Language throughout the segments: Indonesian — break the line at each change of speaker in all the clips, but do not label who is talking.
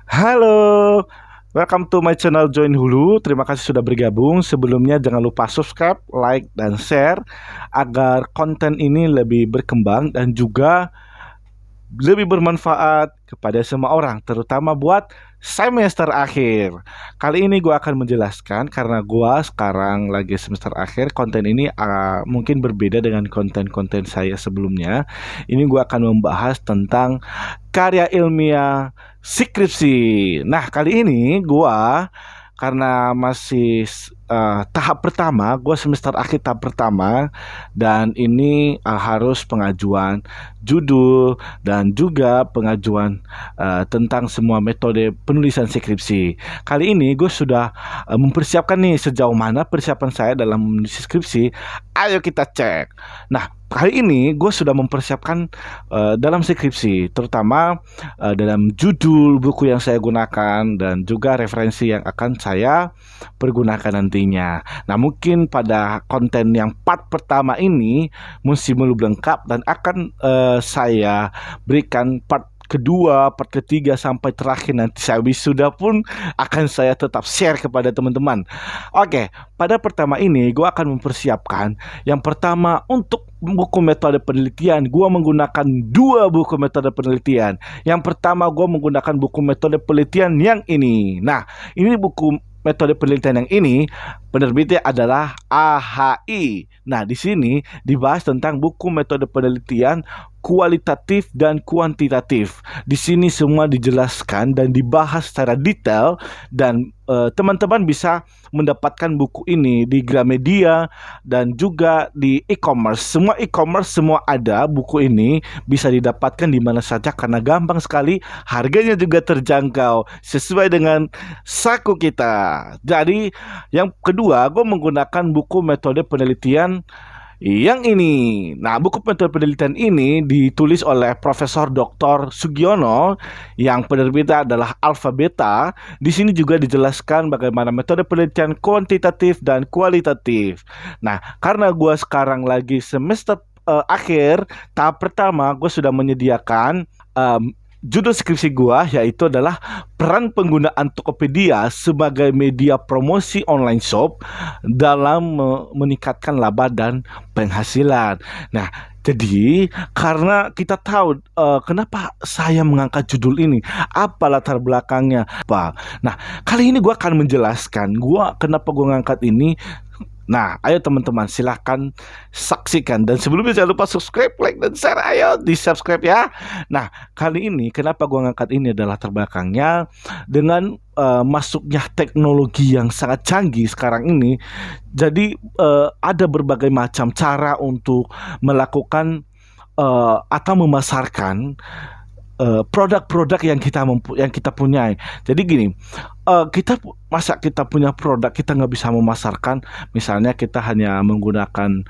Halo, welcome to my channel Join Hulu. Terima kasih sudah bergabung. Sebelumnya jangan lupa subscribe, like, dan share agar konten ini lebih berkembang dan juga lebih bermanfaat kepada semua orang, terutama buat semester akhir. Kali ini gue akan menjelaskan karena gue sekarang lagi semester akhir. Konten ini mungkin berbeda dengan konten-konten saya sebelumnya. Ini gue akan membahas tentang karya ilmiah skripsi. Nah, kali ini gue karena masih tahap pertama, gue semester akhir tahap pertama, dan ini harus pengajuan judul dan juga pengajuan tentang semua metode penulisan skripsi. Kali ini gue sudah mempersiapkan nih sejauh mana persiapan saya dalam menulis skripsi. Ayo kita cek. Nah, kali ini gue sudah mempersiapkan dalam skripsi, terutama dalam judul buku yang saya gunakan dan juga referensi yang akan saya pergunakan nantinya. Nah, mungkin pada konten yang part pertama ini masih belum lengkap dan akan saya berikan part kedua, part ketiga sampai terakhir nanti saya wisuda pun akan saya tetap share kepada teman-teman. Oke, pada pertama ini gue akan mempersiapkan yang pertama untuk buku metode penelitian. Gue menggunakan dua buku metode penelitian. Yang pertama gue menggunakan buku metode penelitian yang ini. Nah, ini buku metode penelitian yang ini penerbitnya adalah AHI. Nah, di sini dibahas tentang buku metode penelitian kualitatif dan kuantitatif. Di sini semua dijelaskan dan dibahas secara detail dan teman-teman bisa mendapatkan buku ini di Gramedia dan juga di e-commerce. Semua e-commerce semua ada buku ini, bisa didapatkan di mana saja karena gampang sekali, harganya juga terjangkau sesuai dengan saku kita. Jadi yang kedua, gue menggunakan buku metode penelitian yang ini. Nah, buku metode penelitian ini ditulis oleh Profesor Dr. Sugiono yang penerbitnya adalah Alpha Beta. Di sini juga dijelaskan bagaimana metode penelitian kuantitatif dan kualitatif. Nah, karena gue sekarang lagi semester akhir tahap pertama, gue sudah menyediakan judul skripsi gua yaitu adalah peran penggunaan Tokopedia sebagai media promosi online shop dalam meningkatkan laba dan penghasilan. Nah, jadi karena kita tahu kenapa saya mengangkat judul ini, apa latar belakangnya, apa. Nah, kali ini gua akan menjelaskan kenapa gua ngangkat ini. Nah, ayo teman-teman silahkan saksikan. Dan sebelumnya jangan lupa subscribe, like, dan share. Ayo di subscribe ya. Nah, kali ini kenapa gua ngangkat ini adalah terbelakangnya dengan masuknya teknologi yang sangat canggih sekarang ini. Jadi ada berbagai macam cara untuk melakukan atau memasarkan produk-produk yang kita punyai. Jadi gini, masa kita punya produk kita nggak bisa memasarkan, misalnya kita hanya menggunakan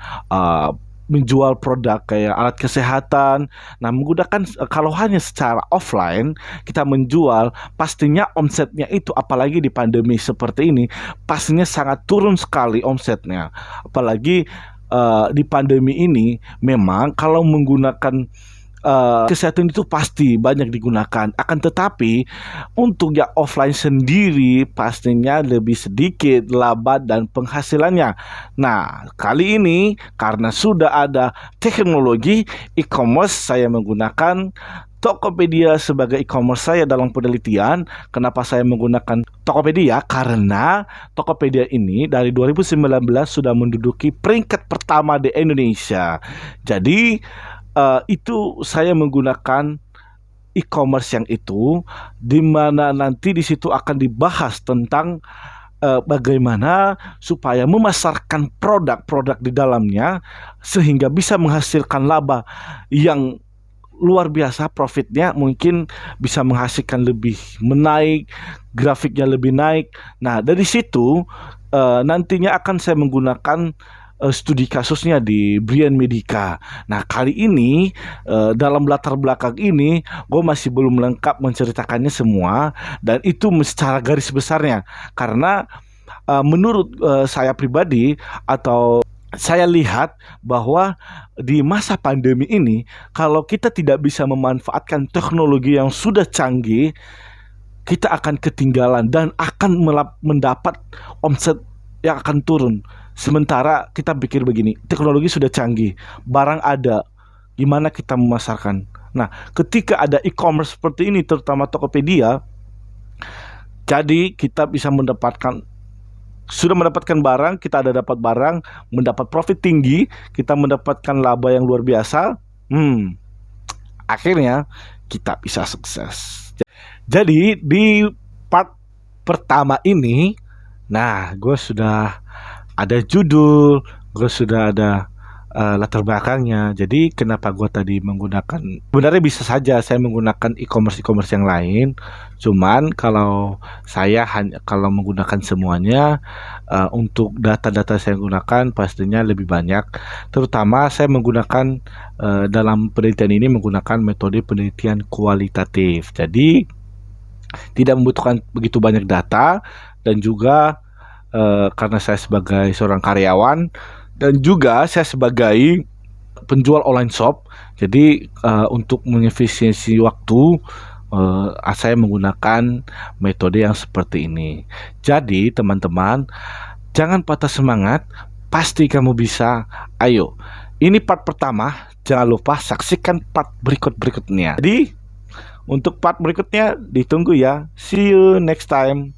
menjual produk kayak alat kesehatan. Nah, menggunakan kalau hanya secara offline kita menjual, pastinya omsetnya itu, apalagi di pandemi seperti ini, pastinya sangat turun sekali omsetnya. Apalagi di pandemi ini, memang kalau menggunakan kesehatan itu pasti banyak digunakan. Akan tetapi untuk yang offline sendiri pastinya lebih sedikit laba dan penghasilannya. Nah, kali ini karena sudah ada teknologi e-commerce, saya menggunakan Tokopedia sebagai e-commerce saya dalam penelitian. Kenapa saya menggunakan Tokopedia? Karena Tokopedia ini dari 2019 sudah menduduki peringkat pertama di Indonesia. Jadi itu saya menggunakan e-commerce yang itu, di mana nanti di situ akan dibahas tentang bagaimana supaya memasarkan produk-produk di dalamnya sehingga bisa menghasilkan laba yang luar biasa, profitnya mungkin bisa menghasilkan lebih menaik, grafiknya lebih naik. Nah, dari situ nantinya akan saya menggunakan studi kasusnya di Brian Medica. Nah, kali ini dalam latar belakang ini gue masih belum lengkap menceritakannya semua, dan itu secara garis besarnya karena menurut saya pribadi, atau saya lihat bahwa di masa pandemi ini kalau kita tidak bisa memanfaatkan teknologi yang sudah canggih, kita akan ketinggalan dan akan mendapat omset yang akan turun. Sementara kita pikir begini, teknologi sudah canggih, barang ada, gimana kita memasarkan? Nah, ketika ada e-commerce seperti ini, terutama Tokopedia, jadi kita bisa sudah mendapatkan barang, kita ada dapat barang, mendapat profit tinggi, kita mendapatkan laba yang luar biasa. Akhirnya kita bisa sukses. Jadi di part pertama ini, nah gue sudah ada judul, gue sudah ada latar belakangnya. Jadi kenapa gue tadi menggunakan, sebenarnya bisa saja saya menggunakan e-commerce yang lain. Cuman kalau saya kalau menggunakan semuanya, untuk data-data saya gunakan pastinya lebih banyak. Terutama saya menggunakan dalam penelitian ini menggunakan metode penelitian kualitatif. Jadi tidak membutuhkan begitu banyak data, dan juga karena saya sebagai seorang karyawan dan juga saya sebagai penjual online shop, jadi untuk mengefisiensi waktu, saya menggunakan metode yang seperti ini. Jadi teman-teman, jangan patah semangat, pasti kamu bisa. Ayo, ini part pertama, jangan lupa saksikan part berikutnya. Jadi untuk part berikutnya ditunggu ya. See you next time.